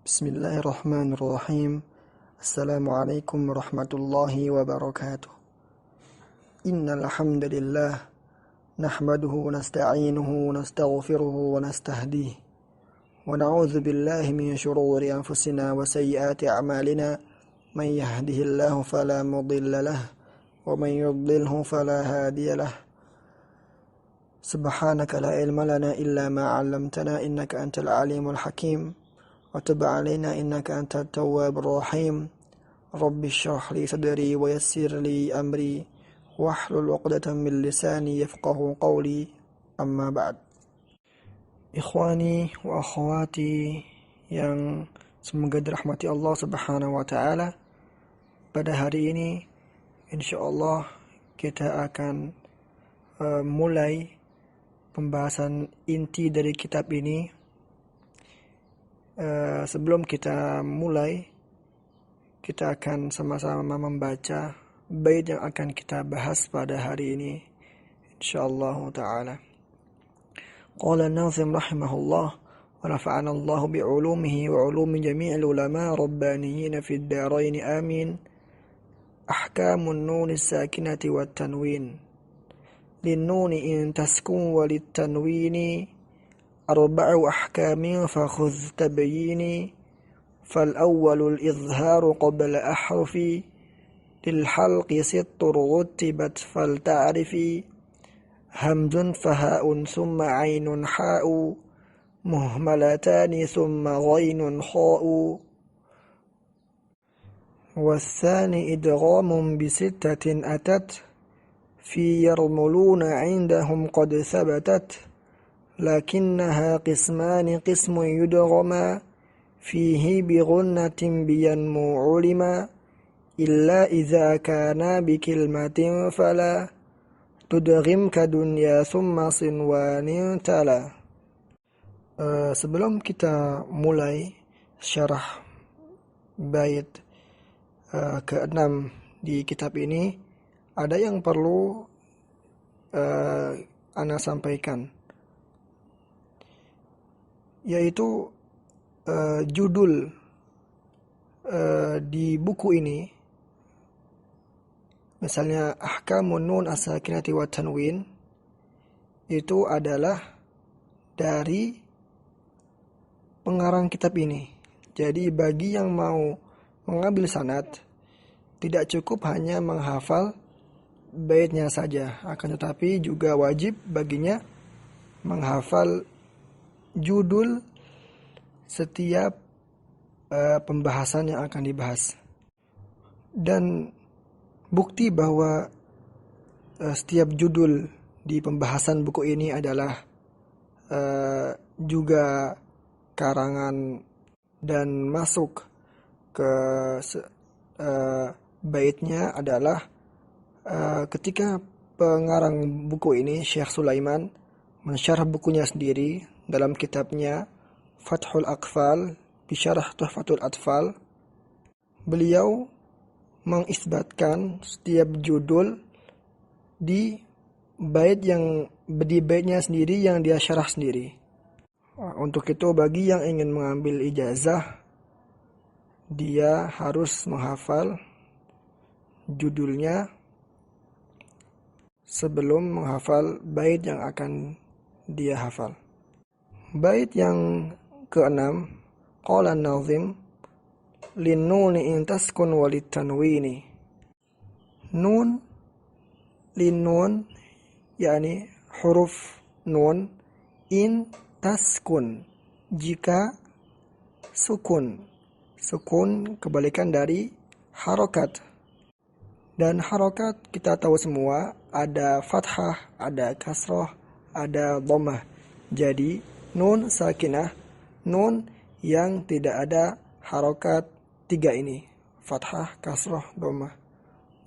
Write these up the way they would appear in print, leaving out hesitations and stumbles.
Bismillahirrahmanirrahim. Assalamualaikum warahmatullahi wabarakatuh. Innal hamdalillah nahmaduhu wa nasta'inuhu wa nastaghfiruhu wa nastahdihi wa na'udzu billahi min shururi anfusina wa sayyiati a'malina man yahdihillahu fala mudilla lahu wa man yudlilhu fala hadiya lahu. Subhanaka la ilma lana illa ma 'allamtana innaka antal alimul hakim. وتب علينا إنك أنت التواب الرحيم رب اشرح لي صدري ويسر لي أمري واحلل عقدة من لساني يفقه قولي أما بعد. Ikhwani wa akhwati yang semoga dirahmati Allah Subhanahu wa taala, pada hari ini insyaallah kita akan mulai pembahasan inti dari kitab ini. Sebelum kita mulai, kita akan sama-sama membaca bait yang akan kita bahas pada hari ini insyaallah ta'ala. Qala an-nazim rahimahullah wa nafa'ana Allah bi'ulumihi wa 'ulumi jami'il ulama rabbaniyyin fid darain amin. Ahkamun nun as-sakinati wat tanwin. Lin-nun in taskun wa lit-tanwini أربع أحكام فخذ تبييني فالأول الإظهار قبل أحرفي للحلق ست رتبت فلتعرفي همز فهاء ثم عين حاء مهملتان ثم غين خاء والثاني إدغام بستة أتت في يرملون عندهم قد ثبتت لكنها قسمان قسم يدغما فيه بغنة بينمو علما إلا إذا كان بكلمة فلا تدغم كدنيا ثم صنوان تلا. Sebelum kita mulai syarah bait ke-6 di kitab ini, ada yang perlu ana sampaikan, yaitu judul di buku ini, misalnya Ahkamun Nun As-Sakinati wa Tanwin, itu adalah dari pengarang kitab ini. Jadi bagi yang mau mengambil sanad, tidak cukup hanya menghafal baitnya saja, akan tetapi juga wajib baginya menghafal judul setiap pembahasan yang akan dibahas. Dan bukti bahwa setiap judul di pembahasan buku ini adalah juga karangan dan masuk ke baitnya adalah ketika pengarang buku ini, Syekh Sulaiman, mensyarah bukunya sendiri dalam kitabnya Fathul Aqfal Bisyarah Tuhfatul Atfal. Beliau mengisbatkan setiap judul di baitnya sendiri yang dia syarah sendiri. Untuk itu bagi yang ingin mengambil ijazah, dia harus menghafal judulnya sebelum menghafal bait yang akan dia hafal. Bait yang ke-6, qala an-nazim lin-nuni in taskun wa lit-tanwini. Nun, lin-nun yakni huruf nun, in taskun jika sukun. Sukun kebalikan dari harokat. Dan harokat kita tahu semua ada fathah, ada kasrah, ada dhammah. Jadi nun sakinah, nun yang tidak ada harokat tiga ini, fathah, kasrah, dhammah.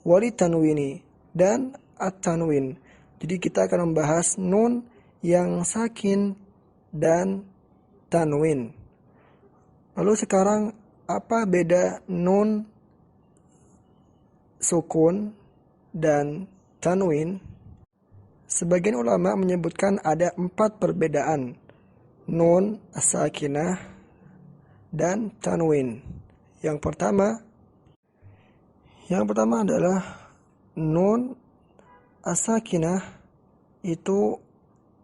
Wali tanwini dan at-tanwin. Jadi kita akan membahas nun yang sakin dan tanwin. Lalu sekarang apa beda nun sukun dan tanwin? Sebagian ulama menyebutkan ada 4 perbedaan nun as-sakinah, dan tanwin. Yang pertama adalah nun as-sakinah itu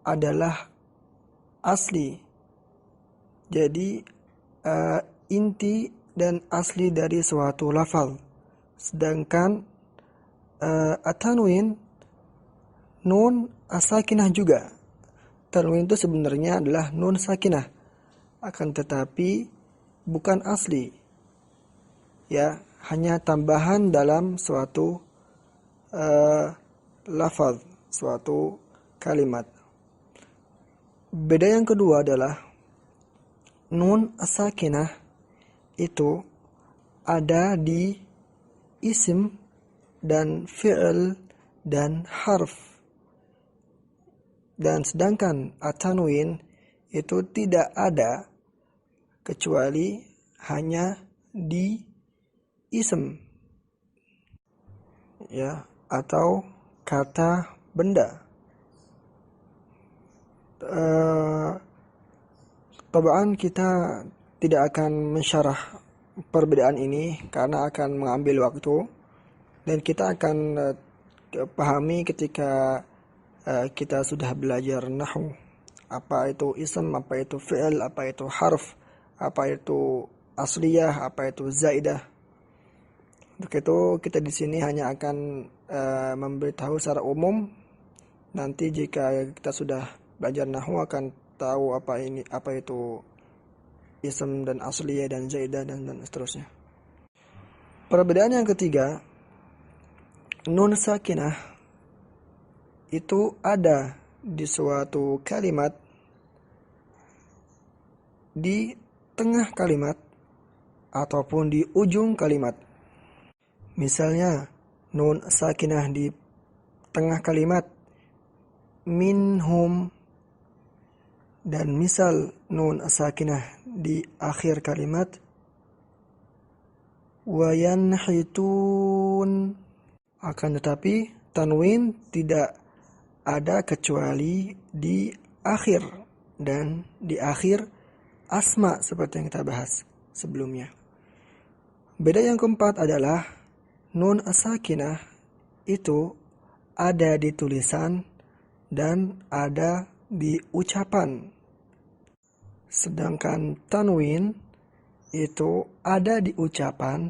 adalah asli. Jadi inti dan asli dari suatu lafal. Sedangkan at-tanwin nun as-sakinah juga. Tanwin itu sebenarnya adalah nun sakinah, akan tetapi bukan asli. Ya, hanya tambahan dalam suatu lafaz, suatu kalimat. Beda yang kedua adalah nun as-sakinah itu ada di isim dan fi'il dan harf. Dan sedangkan at-tanwin itu tidak ada kecuali hanya di isim, ya, atau kata benda. Tabaan kita tidak akan mensyarah perbedaan ini karena akan mengambil waktu, dan kita akan pahami ketika kita sudah belajar nahwu. Apa itu ism, apa itu fi'il, apa itu harf, apa itu asliyah, apa itu zaidah. Untuk itu kita di sini hanya akan memberitahu secara umum. Nanti jika kita sudah belajar nahwu akan tahu apa itu ism dan asliyah dan zaidah dan seterusnya. Perbedaan yang ketiga, nun sakinah itu ada di suatu kalimat, di tengah kalimat ataupun di ujung kalimat. Misalnya nun sakinah di tengah kalimat minhum, dan misal nun sakinah di akhir kalimat wayanhitun. Akan tetapi tanwin tidak ada kecuali di akhir, dan di akhir asma seperti yang kita bahas sebelumnya. Beda yang keempat adalah nun as-sakinah itu ada di tulisan dan ada di ucapan. Sedangkan tanwin itu ada di ucapan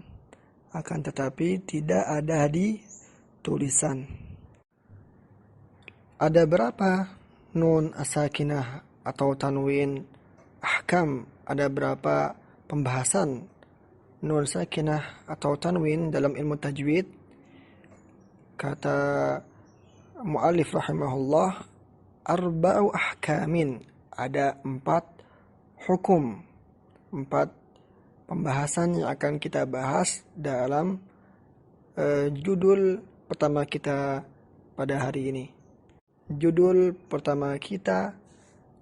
akan tetapi tidak ada di tulisan. Ada berapa nun as-sakinah atau tanwin ahkam? Ada berapa pembahasan nun sakinah atau tanwin dalam ilmu tajwid? Kata mu'allif rahimahullah, arba'u ahkamin. Ada 4 hukum, 4 pembahasan yang akan kita bahas dalam judul pertama kita pada hari ini. Judul pertama kita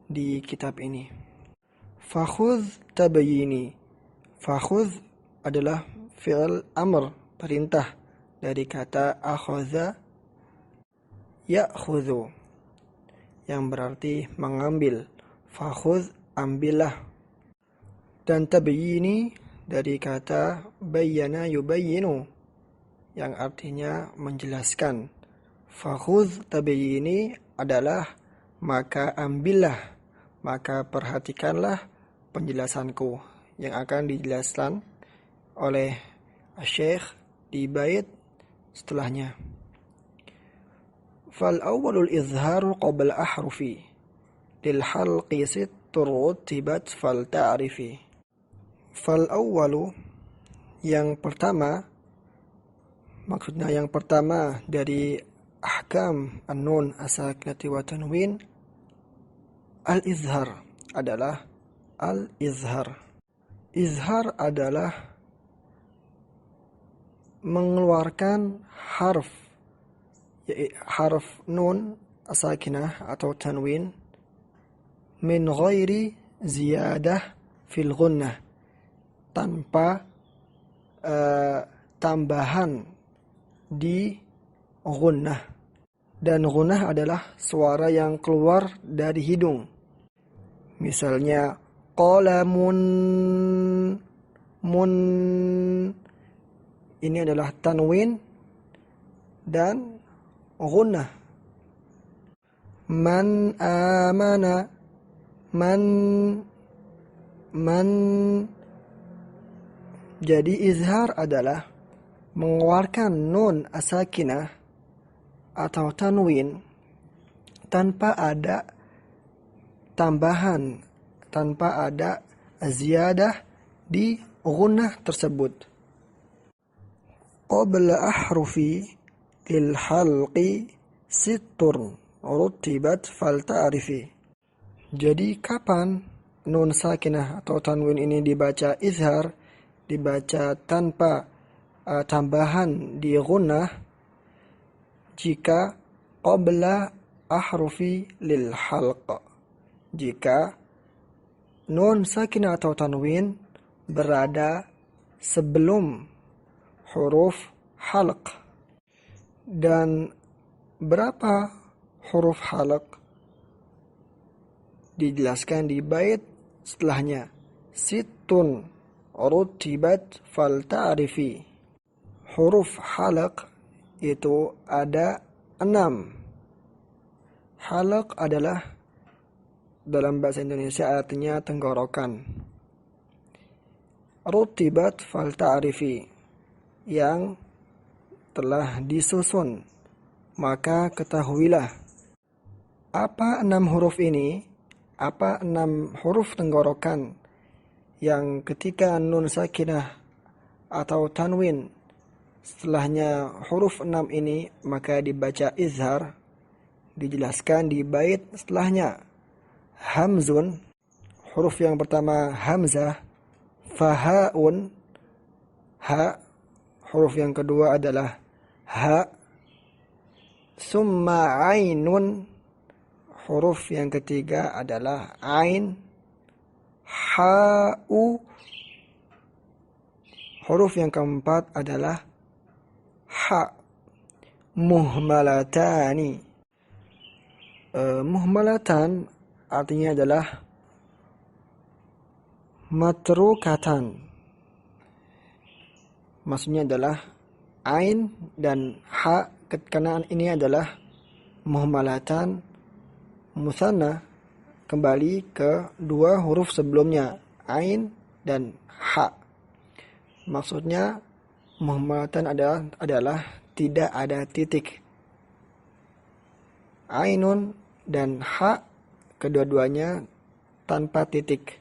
di kitab ini. Fakhudh tabayyini. Fakhudh adalah fi'il amr, perintah, dari kata akhadha ya'khudhu, yang berarti mengambil. Fakhudh, ambillah. Dan tabayyini dari kata bayyana yubayyinu, yang artinya menjelaskan. Fakhudh tabayyini adalah maka ambillah, maka perhatikanlah penjelasanku, yang akan dijelaskan oleh Syekh di bait setelahnya. Fal awwalul izharu qabla ahrufi lil halqi sittur rutibat fal ta'rifi. Fal awwalu, yang pertama, maksudnya yang pertama dari ahkam an-nun as-sakinati wa tanwin, al-izhar adalah al-izhar. Izhar adalah mengeluarkan harf nun as-sakinah atau tanwin min ghairi ziyadah fil ghunnah, tanpa tambahan di ghunnah. Dan ghunnah adalah suara yang keluar dari hidung. Misalnya qalamun, mun. Ini adalah tanwin dan gunnah. Man amana, man. Jadi izhar adalah mengeluarkan nun as-sakinah atau tanwin tanpa ada tambahan, tanpa ada ziyadah di gunnah tersebut. Qabla ahrufi lil halqi sittun rutibat fal ta'rifi. Jadi kapan nun sakinah atau tanwin ini dibaca izhar, dibaca tanpa tambahan di gunnah? Jika qabla ahrufi lil halq, jika nun sakinah atau tanwin berada sebelum huruf halq. Dan berapa huruf halq? Dijelaskan di bait setelahnya. Sittun rutibat fal ta'rifi. Huruf halq itu ada 6. Halq adalah dalam bahasa Indonesia artinya tenggorokan. Rutibat fal ta'rifi, yang telah disusun, maka ketahuilah. Apa 6 huruf ini? Apa 6 huruf tenggorokan yang ketika nun sakinah atau tanwin setelahnya huruf 6 ini maka dibaca izhar? Dijelaskan di bait setelahnya. Hamzun, huruf yang pertama hamzah. Fahaun, ha. Huruf yang kedua adalah ha. Summa ainun, huruf yang ketiga adalah ain. Ha'u, huruf yang keempat adalah ha. Muhmalatani, muhmalatan artinya adalah matrukatan. Maksudnya adalah ain dan ha, karena ini adalah muhmalatan musanna, kembali ke 2 huruf sebelumnya, ain dan ha. Maksudnya muhmalatan adalah tidak ada titik. Ainun dan ha kedua-duanya tanpa titik.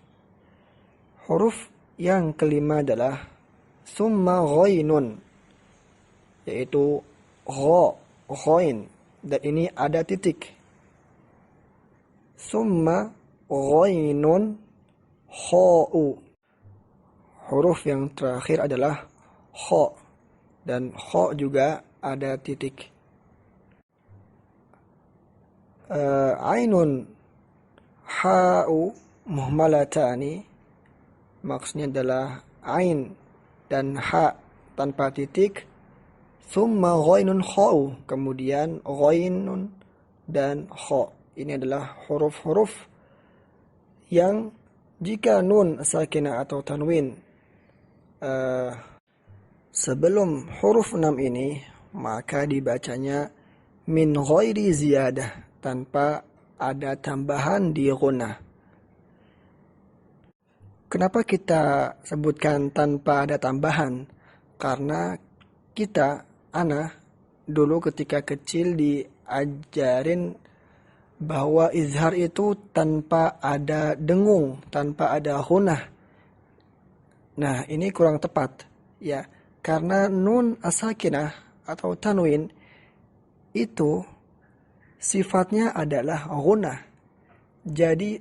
Huruf yang kelima adalah summa ghainun, yaitu ghain, dan ini ada titik. Summa ghainun kha'u. Huruf yang terakhir adalah kha, dan kha juga ada titik. Ainun ha'u muhmalatani, maksudnya adalah ain dan ha tanpa titik. Summa ghainun kha'u, kemudian ghainun dan kha. Ini adalah huruf-huruf yang jika nun sakinah atau tanwin sebelum huruf 6 ini, maka dibacanya min ghairi ziyadah, tanpa ada tambahan di gunnah. Kenapa kita sebutkan tanpa ada tambahan? Karena ana dulu ketika kecil diajarin bahwa izhar itu tanpa ada dengung, tanpa ada gunnah. Nah, ini kurang tepat, ya, karena nun as-sakinah atau tanwin itu sifatnya adalah gunnah. Jadi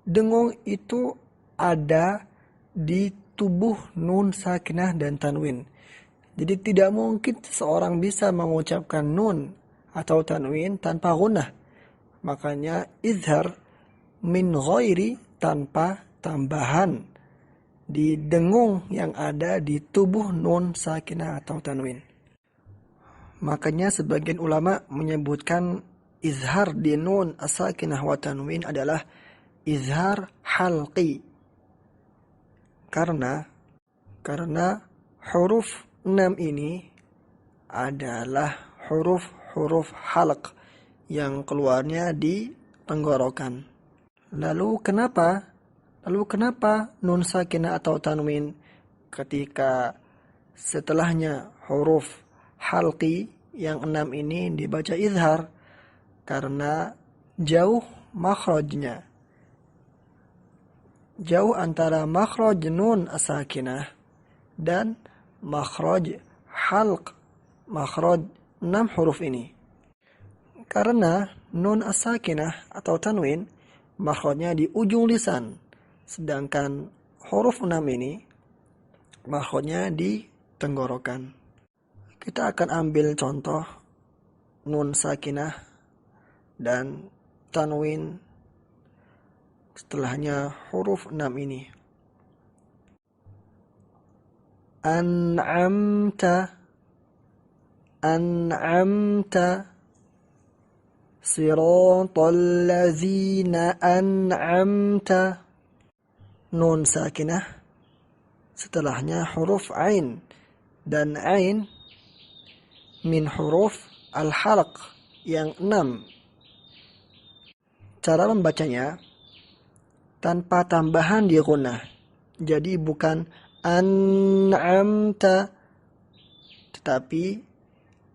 dengung itu ada di tubuh nun sakinah dan tanwin. Jadi tidak mungkin seorang bisa mengucapkan nun atau tanwin tanpa gunnah. Makanya izhar min ghairi, tanpa tambahan di dengung yang ada di tubuh nun sakinah atau tanwin. Makanya sebagian ulama menyebutkan izhar di nun as-sakinah wa tanwin adalah izhar halqi. Karena Karena huruf 6 ini adalah huruf-huruf halq yang keluarnya di tenggorokan. Lalu kenapa nun sakinah atau tanwin ketika setelahnya huruf halqi yang 6 ini dibaca izhar? Karena jauh makhrajnya. Jauh antara makhraj nun as-sakinah dan makhraj halq, makhraj 6 huruf ini. Karena nun as-sakinah atau tanwin makhrajnya di ujung lisan, sedangkan huruf 6 ini makhrajnya di tenggorokan. Kita akan ambil contoh nun sakinah dan tanwin setelahnya huruf 6 ini. An'amta, siratal ladzina an'amta. Nun sakinah setelahnya huruf ain, dan ain min huruf al-halq yang 6. Cara membacanya tanpa tambahan di gunnah. Jadi bukan an'amta, tetapi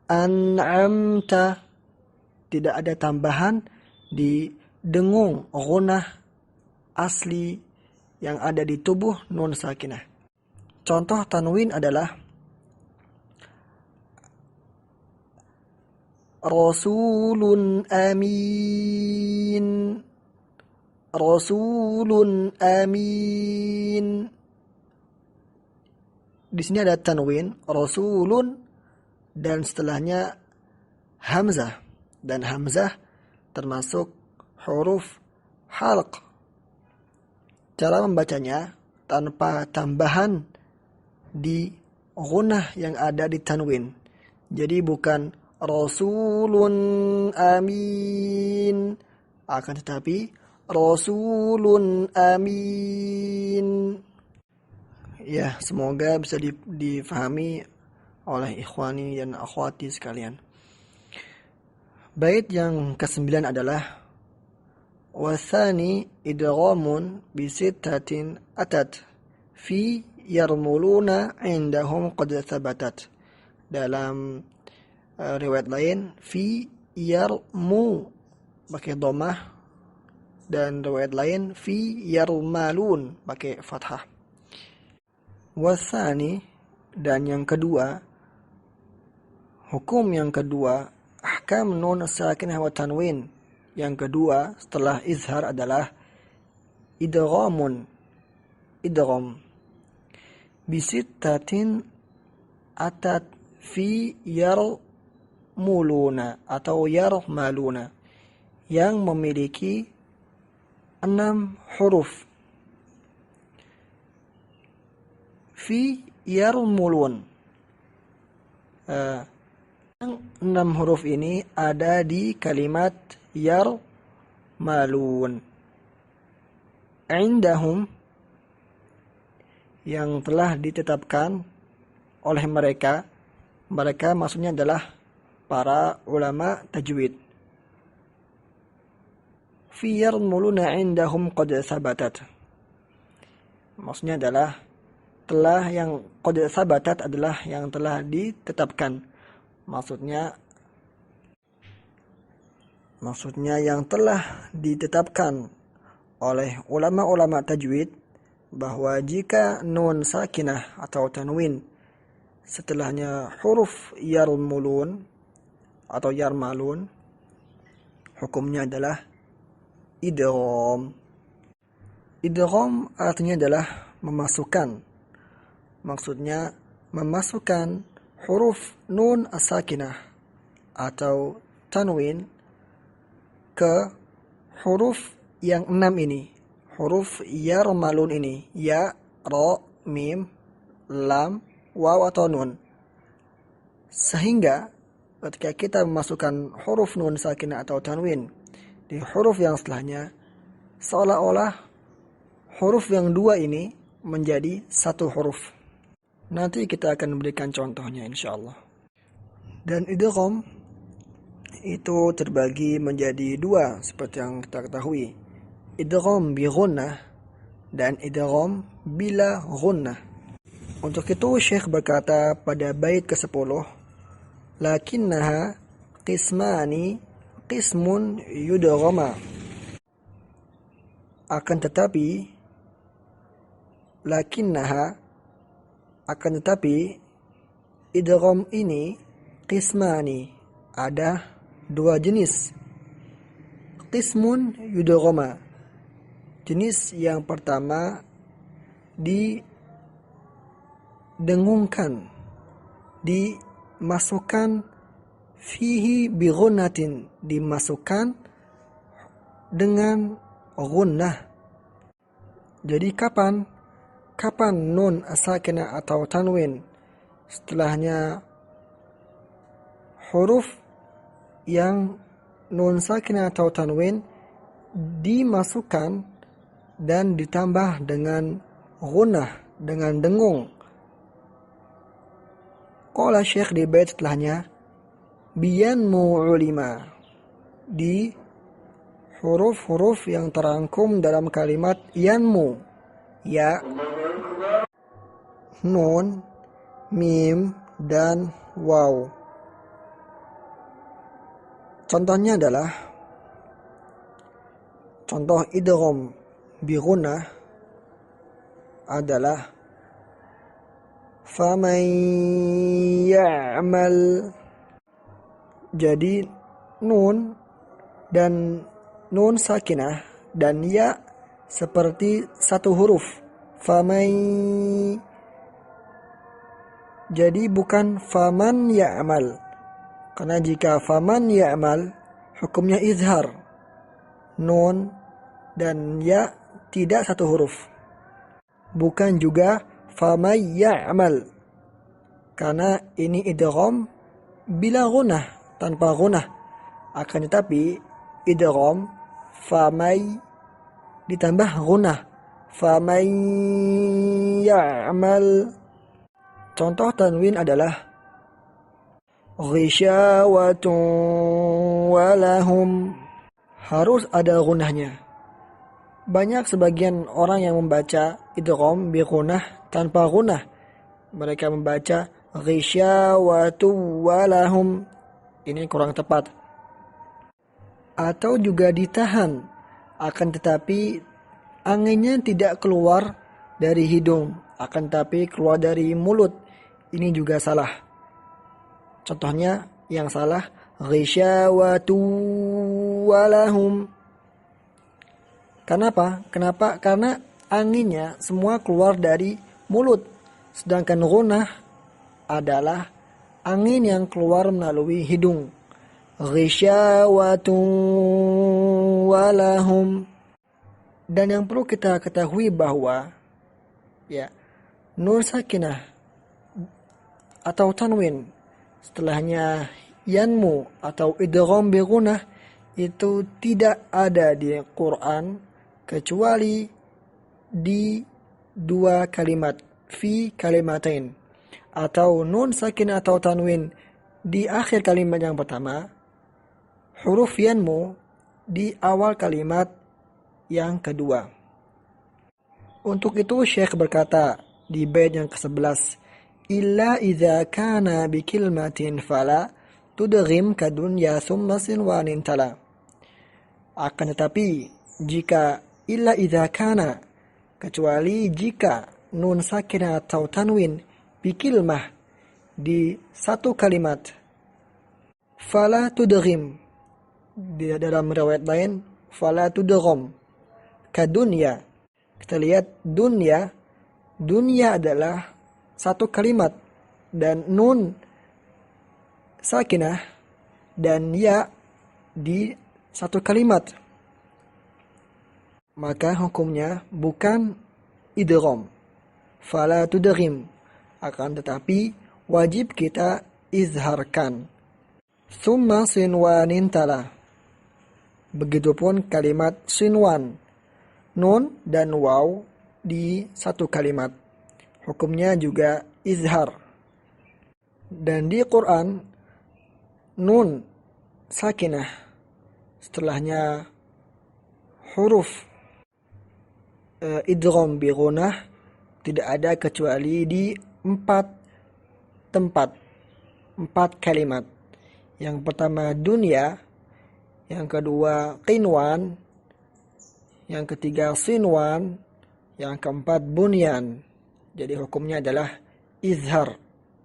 an'amta. Tidak ada tambahan di dengung gunnah asli yang ada di tubuh nun sakinah. Contoh tanwin adalah Rasulun amin. Rasulun amin. Di sini ada tanwin rasulun dan setelahnya hamzah, dan hamzah termasuk huruf halq. Cara membacanya tanpa tambahan di gunnah yang ada di tanwin. Jadi bukan rasulun amin, akan tetapi rasulun amin. Ya, semoga bisa difahami oleh ikhwani dan akhwati sekalian. Bait yang ke-9 adalah wasani idghamun bisittatin atat fi yarmuluna indahum qad thabatat. Dalam riwayat lain fi yarmu pakai dhammah, dan riwayat lain fi yarmalun pakai fathah. Wasani, dan yang kedua, hukum yang kedua, ahkam nun sakinah wa tanwin yang kedua setelah izhar adalah idgham bisittatin atat fi yarmuluna atau yarmaluna yang memiliki 6 huruf. Fi yarmulun, 6 huruf ini ada di kalimat yarmalun. Indahum, yang telah ditetapkan oleh mereka maksudnya adalah para ulama tajwid. Fi yarmuluna indahum qad sabatat, maksudnya adalah telah, yang qad sabatat adalah yang telah ditetapkan. Maksudnya yang telah ditetapkan oleh ulama-ulama tajwid bahwa jika nun sakinah atau tanwin setelahnya huruf yarmulun atau yarmalun, hukumnya adalah idgham. Idgham artinya adalah memasukkan. Maksudnya memasukkan huruf nun as-sakinah atau tanwin ke huruf yang 6 ini, huruf yarmalun ini, ya, ra, mim, lam, waw atau nun. Sehingga ketika kita memasukkan huruf nun sakinah atau tanwin di huruf yang setelahnya, seolah-olah huruf yang 2 ini menjadi 1 huruf. Nanti kita akan berikan contohnya insyaallah. Dan idgham itu terbagi menjadi dua seperti yang kita ketahui. Idgham bi ghunnah dan idgham bila ghunnah. Untuk itu Syekh berkata pada bait ke-10, lakinnaha qismani qismun yudghama. Akan tetapi idgham ini qismani, ada dua jenis. Qismun yudghama, jenis yang pertama didengungkan, dimasukkan fihi bi ghunnatin, dimasukkan dengan ghunnah. Jadi kapan nun sakinah atau tanwin setelahnya huruf yang nun sakinah atau tanwin dimasukkan dan ditambah dengan ghunnah, dengan dengung. Qala Syekh di bait setelahnya, biyanmu ulima, di huruf-huruf yang terangkum dalam kalimat yanmu, ya, nun, mim, dan waw. Contohnya adalah contoh idgham bi ghunnah adalah faman ya'mal. Jadi nun dan nun sakinah dan ya seperti satu huruf. Faman, jadi bukan faman ya'mal. Karena jika faman ya'mal hukumnya izhar. Nun dan ya tidak satu huruf. Bukan juga faman ya'mal. Karena ini idgham bila ghunnah, tanpa ghunnah. Akan tetapi idgham famai ditambah ghunnah, faman ya'mal. Contoh tanwin adalah ghisyawatun walahum, harus ada ghunnahnya. Banyak sebagian orang yang membaca idgham bi ghunnah tanpa ghunnah. Mereka membaca ghisyawatun walahum. Ini kurang tepat. Atau juga ditahan, akan tetapi anginnya tidak keluar dari hidung, akan tetapi keluar dari mulut. Ini juga salah. Contohnya yang salah, ghisyawatu walahum. Kenapa? Karena anginnya semua keluar dari mulut. Sedangkan ghunnah adalah angin yang keluar melalui hidung. Ghisyawatu walahum. Dan yang perlu kita ketahui bahwa nun sakinah atau tanwin setelahnya yanmu atau idgham bi ghunnah itu tidak ada di Quran kecuali di dua kalimat, fi kalimatain, atau nun sakinah atau tanwin di akhir kalimat yang pertama, huruf yanmu di awal kalimat yang kedua. Untuk itu Syekh berkata di bait yang ke-11, illa idza kana bi kilmatin fala tudghim kadunya thumma sinwanin tala. Akan tetapi jika illa idza kana, kecuali jika nun sakinah atau tanwin bi kilmah di satu kalimat, fala tudghim, di dalam riwayat lain fala tudgham kadunya. Kita lihat dunya adalah satu kalimat dan nun sakinah dan ya di satu kalimat, maka hukumnya bukan idgham, fala tudghim, akan tetapi wajib kita izharkan. Summa sinwanin tala, begitupun kalimat sinwan, nun dan waw di satu kalimat, hukumnya juga izhar. Dan di Quran nun sakinah setelahnya huruf idgham bi ghunnah tidak ada kecuali di 4 tempat, 4 kalimat. Yang pertama dunya, yang kedua qinwan, yang ketiga sinwan, yang keempat bunyan. Jadi hukumnya adalah izhar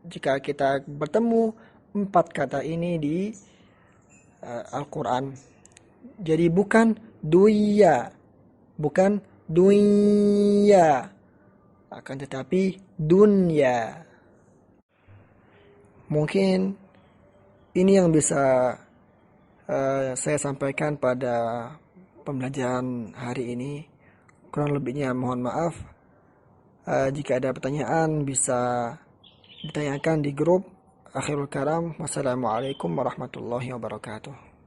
jika kita bertemu 4 kata ini di Al-Quran. Jadi bukan duya, bukan dunya, akan tetapi dunya. Mungkin ini yang bisa saya sampaikan pada pembelajaran hari ini. Kurang lebihnya mohon maaf. Jika ada pertanyaan bisa ditanyakan di grup. Akhirul kalam. Wassalamualaikum warahmatullahi wabarakatuh.